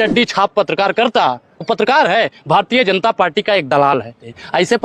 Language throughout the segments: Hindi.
चड्डी छाप पत्रकार करता। वो पत्रकार है, भारतीय जनता पार्टी का एक दलाल है। ऐसे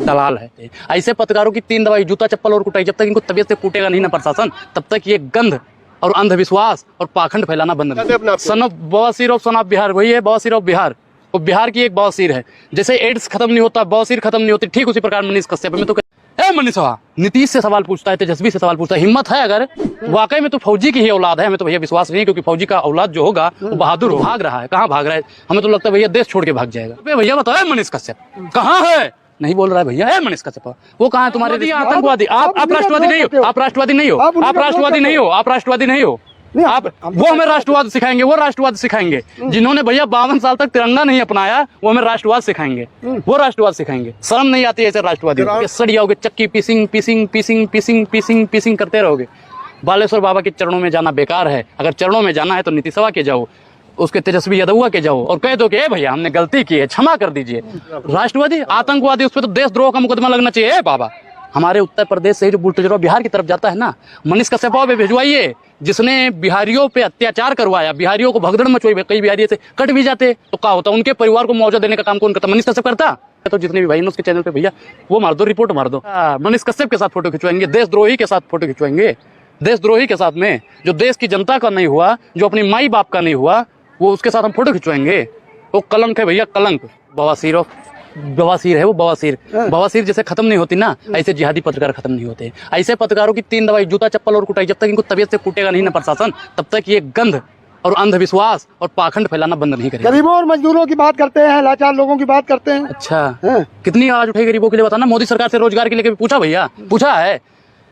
पत्रकारों की 3 दवाई, जूता चप्पल और कुटाई। जब तक इनको तबियत से कूटेगा नहीं ना प्रशासन, तब तक ये गंध और अंधविश्वास और पाखंड फैलाना बंद नहीं। सन ऑफ बवासीर ऑफ सन ऑफ बिहार, वही है बवासीर ऑफ बिहार। वो बिहार की एक बवासीर है। जैसे एड्स खत्म नहीं होता, बवासीर खत्म नहीं होती, ठीक उसी प्रकार मनीष कश्यप में तो मनीष नीतीश से सवाल पूछता है, तेजस्वी से सवाल पूछता है। हिम्मत है अगर वाकई में तो फौजी की ही औलाद है, हमें तो भैया विश्वास नहीं है, क्योंकि फौजी का औलाद जो होगा वो बहादुर हो। भाग रहा है, कहाँ भाग रहा है? हमें तो लगता है भैया देश छोड़ के भाग जाएगा। भैया बताओ मनीष कश्यप कहाँ है? नहीं बोल रहा है भैया। है मनीष कश्यप, वो कहाँ है? तुम्हारे आतंकवादी। आप राष्ट्रवादी नहीं हो, आप राष्ट्रवादी नहीं हो, आप राष्ट्रवादी नहीं हो, आप राष्ट्रवादी नहीं हो। आप वो हमें राष्ट्रवाद सिखाएंगे, वो राष्ट्रवाद सिखाएंगे। जिन्होंने भैया 52 साल तक तिरंगा नहीं अपनाया, वो हमें राष्ट्रवाद सिखाएंगे, वो राष्ट्रवाद सिखाएंगे। शर्म नहीं आती ऐसे राष्ट्रवादी? सड़िया होगे, चक्की पीसिंग पीसिंग पीसिंग पीसिंग पीसिंग पीसिंग करते रहोगे। बालेश्वर बाबा के चरणों में जाना बेकार है। अगर चरणों में जाना है तो नीतीशवा के जाओ, उसके तेजस्वी यादव के जाओ और कह दो कि भैया हमने गलती की है, क्षमा कर दीजिए। राष्ट्रवादी आतंकवादी, उस पर तो देशद्रोह का मुकदमा लगना चाहिए। बाबा हमारे उत्तर प्रदेश से जो बुलडोजर बिहार की तरफ जाता है ना, मनीष कश्यप पे भिजवाइए, जिसने बिहारियों पे अत्याचार करवाया, बिहारियों को भगदड़ मचवाई। कई बिहारी से कट भी जाते तो क्या होता? उनके परिवार को मुआवजा देने का काम कौन करता? मनीष कश्यप करता। तो जितने भी भाई उसके चैनल पे भैया वो मार दो, रिपोर्ट मार दो। मनीष कश्यप के साथ फोटो खिंचवाएंगे, देशद्रोही के साथ फोटो खिंचवाएंगे, देशद्रोही के साथ में जो देश की जनता का नहीं हुआ, जो अपनी माई बाप का नहीं हुआ, वो उसके साथ हम फोटो खिंचवाएंगे। वो कलंक है भैया, कलंक। बवासीर है वो, बवासीर। बवासीर जैसे खत्म नहीं होती ना, ऐसे जिहादी पत्रकार खत्म नहीं होते। ऐसे पत्रकारों की 3 दवाई, जूता चप्पल और कुटाई। जब तक इनको तबियत से कूटेगा नहीं ना प्रशासन, तब तक ये गंध और अंधविश्वास और पाखंड फैलाना बंद नहीं करेगा। गरीबों और मजदूरों की बात करते हैं, लाचार लोगों की बात करते हैं। अच्छा कितनी आवाज उठाई गरीबों के लिए बताना? मोदी सरकार से रोजगार के लिए पूछा भैया? पूछा है?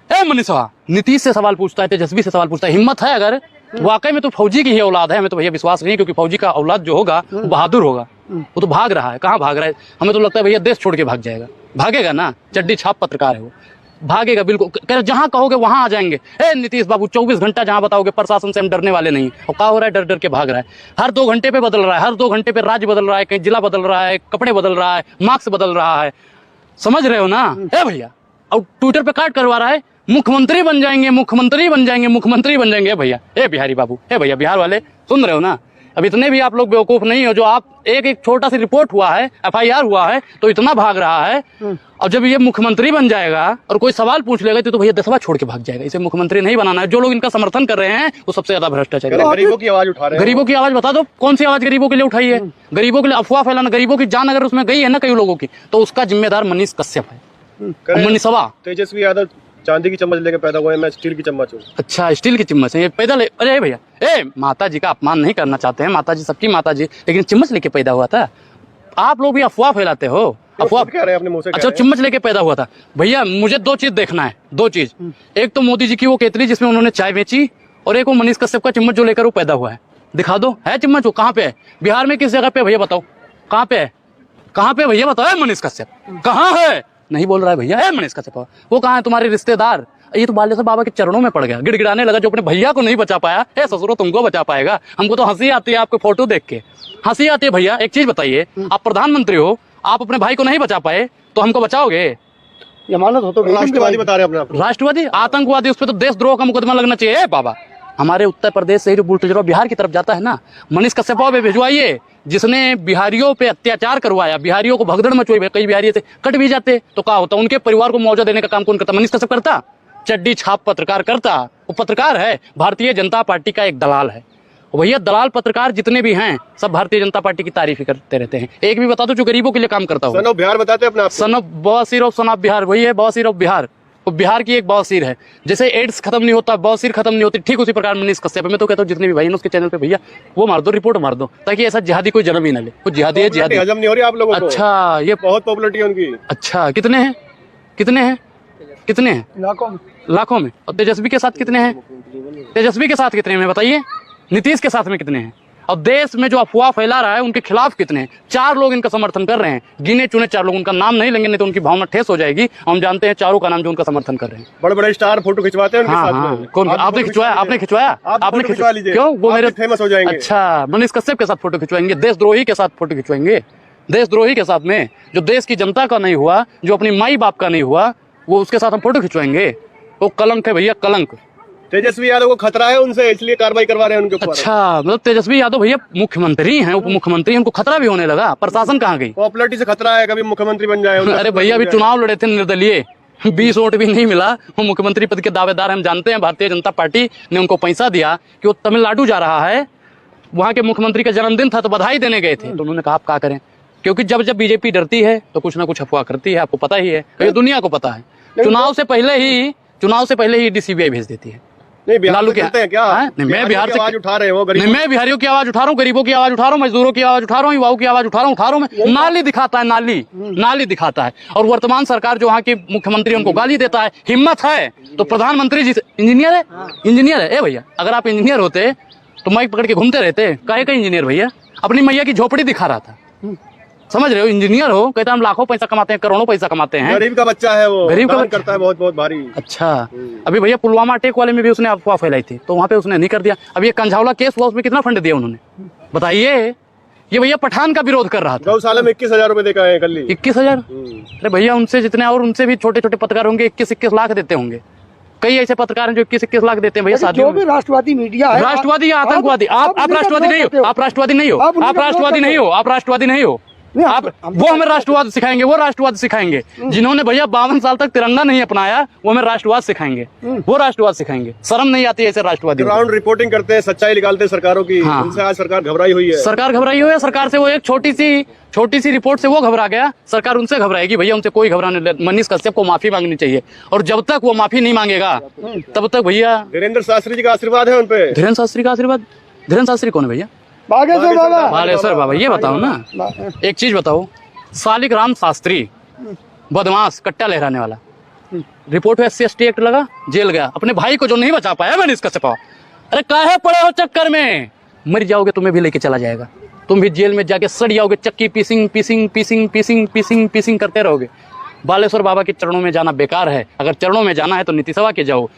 मनीष नीतीश से सवाल पूछता है, तेजस्वी से सवाल पूछता है। हिम्मत है अगर वाकई में तो फौजी की ही औलाद है, हमें तो भैया विश्वास नहीं है, क्योंकि फौजी का औलाद जो होगा वो बहादुर होगा। वो तो भाग रहा है, कहाँ भाग रहा है? हमें तो लगता है भैया देश छोड़ के भाग जाएगा। भागेगा ना, चड्डी छाप पत्रकार है वो, भागेगा बिल्कुल। जहां कहोगे वहां आ जाएंगे। नीतीश बाबू 24 घंटा जहां बताओगे प्रशासन से हम डरने वाले नहीं। और क्या हो रहा है? डर डर के भाग रहा है। हर 2 घंटे पे बदल रहा है, हर 2 घंटे पे राज्य बदल रहा है, कहीं जिला बदल रहा है, कपड़े बदल रहा है, मार्क्स बदल रहा है। समझ रहे हो ना? भैया और ट्विटर पे काट करवा रहा है, मुख्यमंत्री बन जाएंगे, मुख्यमंत्री बन जाएंगे, मुख्यमंत्री बन जाएंगे। भैया बिहारी बाबू, भैया बिहार वाले सुन रहे हो ना? अब इतने भी आप लोग बेवकूफ नहीं हो जो आप एक छोटा सा रिपोर्ट हुआ है, FIR हुआ है तो इतना भाग रहा है। और जब ये मुख्यमंत्री बन जाएगा और कोई सवाल पूछ लेगा तो भैया देशवा छोड़ के भाग जाएगा। इसे मुख्यमंत्री नहीं बनाना है। जो लोग इनका समर्थन कर रहे हैं वो सबसे ज्यादा भ्रष्टाचारी है। गरीबों की आवाज उठा रहे हैं। गरीबों की आवाज बता दो, कौन सी आवाज गरीबों के लिए उठाई है? गरीबों के लिए अफवाह फैलाना, गरीबों की जान अगर उसमें गई है ना कई लोगों की, तो उसका जिम्मेदार मनीष कश्यप है। मनीषवा तेजस्वी यादव चांदी की चम्मच लेके पैदा हुए, मैं स्टील की चम्मच हूँ। अच्छा स्टील की चम्मच है ये पैदा ले? अरे भैया माता जी का अपमान नहीं करना चाहते हैं, माता जी सबकी माता जी, लेकिन चम्मच लेके पैदा हुआ था। आप लोग भी अफवाह फैलाते हो, अफवाह कह रहे हैं अपने मुंह से। अच्छा चम्मच लेके पैदा हुआ था। भैया मुझे 2 चीज देखना है, 2 चीज। एक तो मोदी जी की वो केतली जिसमें उन्होंने चाय बेची, और एक वो मनीष कश्यप का चम्मच जो लेकर वो पैदा हुआ है। दिखा दो, है चम्मच? वो कहाँ पे है? बिहार में किस जगह पे भैया बताओ? कहाँ पे है? कहाँ पे भैया बताओ? मनीष कश्यप कहाँ है? नहीं बोल रहा है भैया। मनीष कश्यप वो कहाँ है? तुम्हारे रिश्तेदार। ये तो बालेश्वर बाबा के चरणों में पड़ गया, गिड़गिड़ाने लगा। जो अपने भैया को नहीं बचा पाया, ससुरो तुमको बचा पाएगा। हमको तो हंसी आती है आपको फोटो देख के, हंसी आती है। भैया एक चीज बताइए, आप प्रधानमंत्री हो, आप अपने भाई को नहीं बचा पाए तो हमको बचाओगे? जमानत हो तो राष्ट्रवादी बता रहे अपने। राष्ट्रवादी आतंकवादी, उस पर तो देशद्रोह का मुकदमा लगना चाहिए। बाबा हमारे उत्तर प्रदेश से जो बुलडोजर बिहार की तरफ जाता है ना, मनीष कश्यप पे भिजवाइए, जिसने बिहारियों पे अत्याचार करवाया, बिहारियों को भगदड़ मचवाई। कई बिहारी से कट भी जाते तो क्या होता? उनके परिवार को मुआवजा देने का काम कौन करता? मनीष कश्यप करता। चड्डी छाप पत्रकार करता। वो पत्रकार है, भारतीय जनता पार्टी का एक दलाल है। भैया दलाल पत्रकार जितने भी हैं सब भारतीय जनता पार्टी की तारीफ ही करते रहते हैं। एक भी बता दो जो गरीबों के लिए काम करता हो। सन ऑफ बिहार बताते अपना। सन ऑफ बवासीर ऑफ सन ऑफ बिहार, वही है बवासीर ऑफ बिहार। वो बिहार की एक बवासीर है। जैसे एड्स खत्म नहीं होता, बवासीर खत्म नहीं होती, ठीक उसी प्रकार मनीष कश्यप। मैं तो कहता हूँ जितने भी भाई उसके चैनल पे भैया वो मार दो, रिपोर्ट मार दो, ताकि ऐसा जिहादी कोई जन्म ही न ले। वो जिहादी है, जिहादी हजम नहीं हो रही आप लोगों को। अच्छा ये बहुत पॉपुलरिटी है उनकी। अच्छा कितने हैं? कितने हैं? कितने हैं? लाखों में। और तेजस्वी के साथ कितने हैं? तेजस्वी के साथ कितने हैं बताइए? नीतीश के साथ में कितने हैं? और देश में जो अफवाह फैला रहा है उनके खिलाफ कितने हैं? 4 लोग इनका समर्थन कर रहे हैं, गिने चुने 4 लोग। उनका नाम नहीं लेंगे नहीं तो उनकी भावना ठेस हो जाएगी। हम जानते हैं चारों का नाम जो उनका समर्थन कर रहे हैं। बड़े बड़े स्टार फोटो खिंचवाते हैं उनके साथ में। कौन? आपने खिंचवाया? आपने खिंचवाया? आपने खिंचवा लीजिए। क्यों? वो मेरे फेमस हो जाएंगे। अच्छा मनीष कश्यप के साथ फोटो खिंचवाएंगे, देशद्रोही के साथ फोटो खिंचवाएंगे, देशद्रोही के साथ में जो देश की जनता का नहीं हुआ, जो अपनी माई बाप का नहीं हुआ, वो उसके साथ हम फोटो खिंचवाएंगे। वो कलंक है भैया, कलंक। तेजस्वी यादव को खतरा है उनसे, इसलिए कार्रवाई करवा रहे हैं उनके ऊपर। अच्छा, मतलब तेजस्वी यादव भैया मुख्यमंत्री हैं, उप मुख्यमंत्री, उनको खतरा भी होने लगा। प्रशासन कहाँ गई? पॉपुलरिटी से खतरा है, कभी मुख्यमंत्री बन जाए। अरे भैया अभी चुनाव लड़े थे निर्दलीय, 20 वोट भी नहीं मिला। वो मुख्यमंत्री पद के दावेदार हम जानते हैं। भारतीय जनता पार्टी ने उनको पैसा दिया कि वो तमिलनाडु जा रहा है, वहां के मुख्यमंत्री का जन्मदिन था तो बधाई देने गए थे। तो उन्होंने कहा आप क्या करें, क्योंकि जब जब बीजेपी डरती है तो कुछ ना कुछ अफवाह करती है, आपको पता ही है, ये दुनिया को पता है। चुनाव से पहले ही DCBI भेज देती है। नहीं, बिहार से करते हैं क्या? नहीं, मैं बिहार से आवाज उठा रहे हो, मैं बिहारियों की आवाज उठा रहा हूँ, गरीबों की आवाज उठा रहा हूँ, मजदूरों की आवाज उठा रहा हूँ, युवाओं की आवाज उठा रहा हूँ मैं। नाली दिखाता है, नाली दिखाता है। और वर्तमान सरकार जो वहाँ की मुख्यमंत्री उनको गाली देता है। हिम्मत है तो प्रधानमंत्री जी से, इंजीनियर है ए भैया, अगर आप इंजीनियर होते तो माइक पकड़ के घूमते रहते। काहे का इंजीनियर भैया? अपनी मैया की झोपड़ी दिखा रहा था, समझ रहे हो? इंजीनियर हो, कहता हम लाखों पैसा कमाते हैं, करोड़ों पैसा कमाते हैं। गरीब का बच्चा है वो, गरीब का करता है बहुत बहुत भारी। अच्छा, अभी भैया पुलवामा अटैक वाले में भी उसने अफवाह फैलाई थी, तो वहां पे उसने नहीं कर दिया। अब ये कंझावला केस हुआ, उसमें कितना फंड दिया उन्होंने, बताइए? ये भैया पठान का विरोध कर रहा था। गौशाला में 21,000 रुपए देखा है कल। 21,000? अरे भैया उनसे जितने और उनसे भी छोटे छोटे पत्रकार होंगे 21-21 लाख देते होंगे। कई ऐसे पत्रकार हैं जो 21-21 लाख देते हैं भैया। जो भी राष्ट्रवादी मीडिया है, राष्ट्रवादी या आतंकवादी, आप राष्ट्रवादी नहीं हो, आप राष्ट्रवादी नहीं हो, आप राष्ट्रवादी नहीं हो, आप राष्ट्रवादी नहीं हो। आप वो हमें राष्ट्रवाद सिखाएंगे, वो राष्ट्रवाद सिखाएंगे। जिन्होंने भैया 52 साल तक तिरंगा नहीं अपनाया, वो हमें राष्ट्रवाद सिखाएंगे, वो राष्ट्रवाद सिखाएंगे। शर्म नहीं आती ऐसे राष्ट्रवादी? ग्राउंड रिपोर्टिंग करते हैं, सच्चाई निकालते हैं सरकारों की। हाँ। उनसे आज सरकार घबराई हुई है। सरकार घबराई हुई है। सरकार से वो एक छोटी सी रिपोर्ट से वो घबरा गया, सरकार उनसे घबराएगी। भैया उनसे कोई घबराने, मनीष कश्यप को माफी मांगनी चाहिए, और जब तक वो माफी नहीं मांगेगा तब तक भैया। धीरेन्द्र शास्त्री जी का आशीर्वाद है उनपे। धीरेन्द्र शास्त्री का आशीर्वाद? धीरेन्द्र शास्त्री कौन है भैया? बागेश्वर बाबा। बालेश्वर बाबा। ये बताओ ना, एक चीज बताओ, शालिग्राम शास्त्री बदमाश, कट्टा लहराने वाला, रिपोर्ट में SC/ST एक्ट लगा, जेल गया। अपने भाई को जो नहीं बचा पाया मैंने इसका छपा। अरे काहे पड़े हो चक्कर में? मर जाओगे, तुम्हें भी लेके चला जाएगा, तुम भी जेल में जाके सड़ जाओगे। चक्की पीसिंग करते रहोगे। बालेश्वर बाबा के चरणों में जाना बेकार है। अगर चरणों में जाना है तो नीति सभा के जाओ,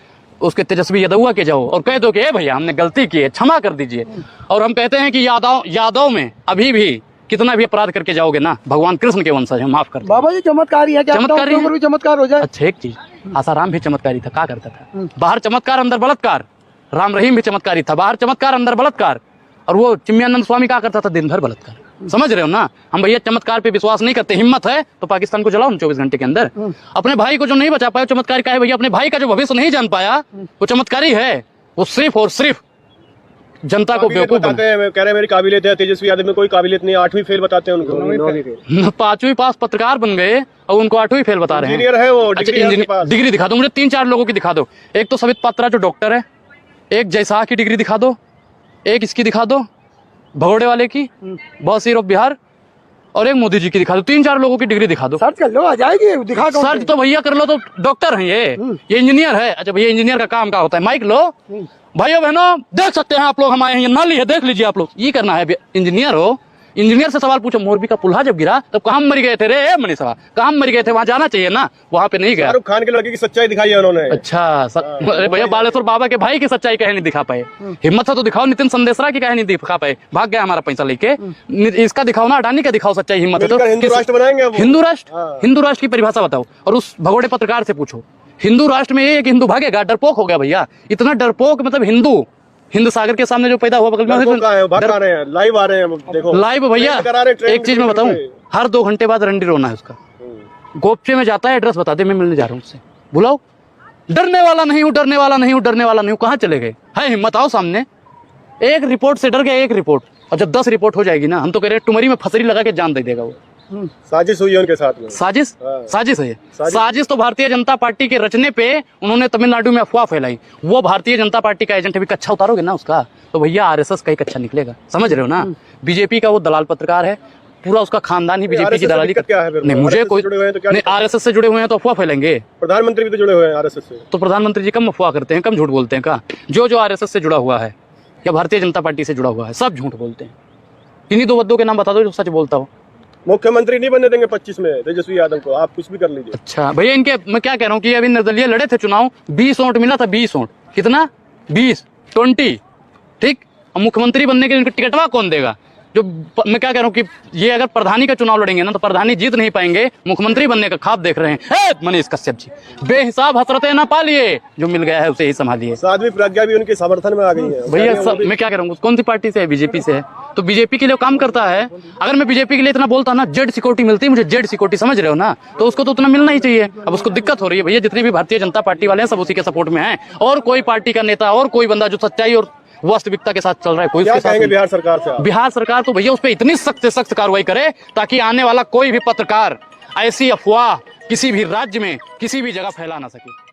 उसके तेजस्वी यादव के जाओ, और कह दो कि ए भैया हमने गलती की है, क्षमा कर दीजिए। और हम कहते हैं कि यादव में अभी भी कितना भी अपराध करके जाओगे ना, भगवान कृष्ण के वंशज हैं, माफ कर दो। बाबा जी चमत्कारी है क्या? चमत्कारी है? भी चमत्कार हो जाए। अच्छा, एक चीज, आसाराम भी चमत्कारी था, क्या करता था? बाहर चमत्कार अंदर बलात्कार। राम रहीम भी चमत्कारी था, बाहर चमत्कार अंदर बलात्कार। और वो चिन्मयानंद स्वामी क्या करता था? दिन भर बलात्कार। समझ रहे हो ना? हम भैया चमत्कार पे विश्वास नहीं करते। हिम्मत है तो पाकिस्तान को जलाओ 24 घंटे के अंदर। अपने भाई को जो नहीं बचा पाया, चमत्कारी का है भैया? अपने भाई का जो भविष्य नहीं जान पाया, वो चमत्कारी है। वो सिर्फ और सिर्फ जनता को बेवकूफ बताते हैं। कह रहे हैं मेरी काबिलियत है, तेजस्वी यादव में कोई काबिलियत नहीं। 8वीं फेल बताते हैं उनको। 5वीं पास पत्रकार बन गए और उनको 8वीं फेल बता रहे हैं। इंजीनियर है वो। अच्छा, डिग्री दिखा दो मुझे, 3-4 लोगों की दिखा दो। एक तो सवित पात्रा जो डॉक्टर है, एक जयशाह की डिग्री दिखा दो, एक इसकी दिखा दो भगोड़े वाले की, बॉस ऑफ बिहार, और एक मोदी जी की दिखा दो। 3-4 लोगों की डिग्री दिखा दो। सर्च कर लो, आ जाएगी। दिखा दो। सर्च तो भैया कर लो, तो डॉक्टर हैं ये इंजीनियर है। अच्छा भैया, इंजीनियर का काम क्या होता है? माइक लो, भाइयों बहनों देख सकते हैं आप लोग, हमारे यहाँ नाली है, देख लीजिए आप लोग। ये करना है? इंजीनियर हो, इंजीनियर से सवाल पूछो। मोरबी का पुल्हा जब गिरा तब कहाँ मर गए थे रे मनीष साहब? कहाँ मर गए थे? वहां जाना चाहिए ना, वहां पे नहीं गया। शाहरुख खान के लड़के की सच्चाई दिखाई है उन्होंने। अच्छा, अरे भैया बालेश्वर बाबा के भाई की सच्चाई कहे नहीं दिखा पाए? हिम्मत है तो दिखाओ। नितिन संदेशरा की कहे नहीं दिखा पाए? भाग गया हमारा पैसा लेके। इसका दिखाओ ना, अडानी का दिखाओ सच्चाई। हिम्मत है तो हिंदू राष्ट्र बनाएंगे। हिंदू राष्ट्र की परिभाषा बताओ, और उस भगोड़े पत्रकार से पूछो। हिंदू राष्ट्र में ये एक हिंदू भागेगा? डरपोक हो गया भैया, इतना डरपोक। मतलब हिंद सागर के सामने जो पैदा हुआ बगल में, लाइव आ रहे हैं, देखो लाइव भैया। एक चीज मैं बताऊं, हर 2 घंटे बाद रंडी रोना है उसका। गोपचे में जाता है, एड्रेस बता दे, मैं मिलने जा रहा हूँ उससे, बुलाओ। डरने वाला नहीं हूँ, डरने वाला नहीं हूँ, डरने वाला नहीं हूँ। कहाँ चले गए? है हिम्मत, आओ सामने। एक रिपोर्ट से डर गया, एक रिपोर्ट, और जब 10 रिपोर्ट हो जाएगी ना, हम तो कह रहे हैं टुमरी में फसरी लगा के जान दे देगा वो। साजिश हुई है उनके साथ में। साजिश है। साजिश तो भारतीय जनता पार्टी के रचने पे उन्होंने तमिलनाडु में अफवाह फैलाई। वो भारतीय जनता पार्टी का एजेंट है। भी कच्चा उतारोगे ना उसका तो भैया RSS का ही कच्चा निकलेगा, समझ रहे हो ना? बीजेपी का वो दलाल पत्रकार है, पूरा उसका खानदान ही बीजेपी की दलाली क्या है? नहीं, मुझे कोई नहीं। RSS से जुड़े हुए हैं तो अफवाह फैलेंगे। प्रधानमंत्री भी तो जुड़े हुए हैं RSS से। तो प्रधानमंत्री जी कम अफवाह करते हैं, कम झूठ बोलते हैं का? जो RSS से जुड़ा हुआ है या भारतीय जनता पार्टी से जुड़ा हुआ है, सब झूठ बोलते हैं। इन्हीं 2 बद्दों के नाम बता दो जो सच बोलता हो। मुख्यमंत्री नहीं बनने देंगे 25 में तेजस्वी यादव को, आप कुछ भी कर लीजिए। अच्छा भैया, इनके मैं क्या कह रहा हूँ कि अभी निर्दलीय लड़े थे चुनाव, 20 वोट मिला था। 20 वोट कितना? 20 20 ठीक। अब मुख्यमंत्री बनने के लिए इनको टिकटवा कौन देगा? जो मैं क्या कह रहा हूँ कि ये अगर प्रधानी का चुनाव लड़ेंगे ना तो प्रधानी जीत नहीं पाएंगे, मुख्यमंत्री बनने का ख्वाब देख रहे हैं। मनीष कश्यप जी बेहिसाब हसरतें ना पालिए, जो मिल गया है उसे ही संभालिए। साध्वी प्रज्ञा भी उनके समर्थन में आ गई है भैया मैं क्या कह रहा हूँ, कौन सी पार्टी से है? बीजेपी से है, तो बीजेपी के लिए काम करता है। अगर मैं बीजेपी के लिए इतना बोलता ना, जेड सिक्योरिटी मिलती, मुझे जेड सिक्योरिटी समझ रहे हो ना, तो उसको तो उतना मिलना ही चाहिए। अब उसको दिक्कत हो रही है भैया, जितने भी भारतीय जनता पार्टी वाले हैं सब उसी के सपोर्ट में हैं, और कोई पार्टी का नेता और कोई बंदा जो सच्चाई और वास्तविकता के साथ चल रहा है कोई उसके साथ नहीं। बिहार सरकार से बिहार सरकार तो भैया उस पर इतनी सख्त से सख्त कार्रवाई करे ताकि आने वाला कोई भी पत्रकार ऐसी अफवाह किसी भी राज्य में किसी भी जगह फैला ना सके।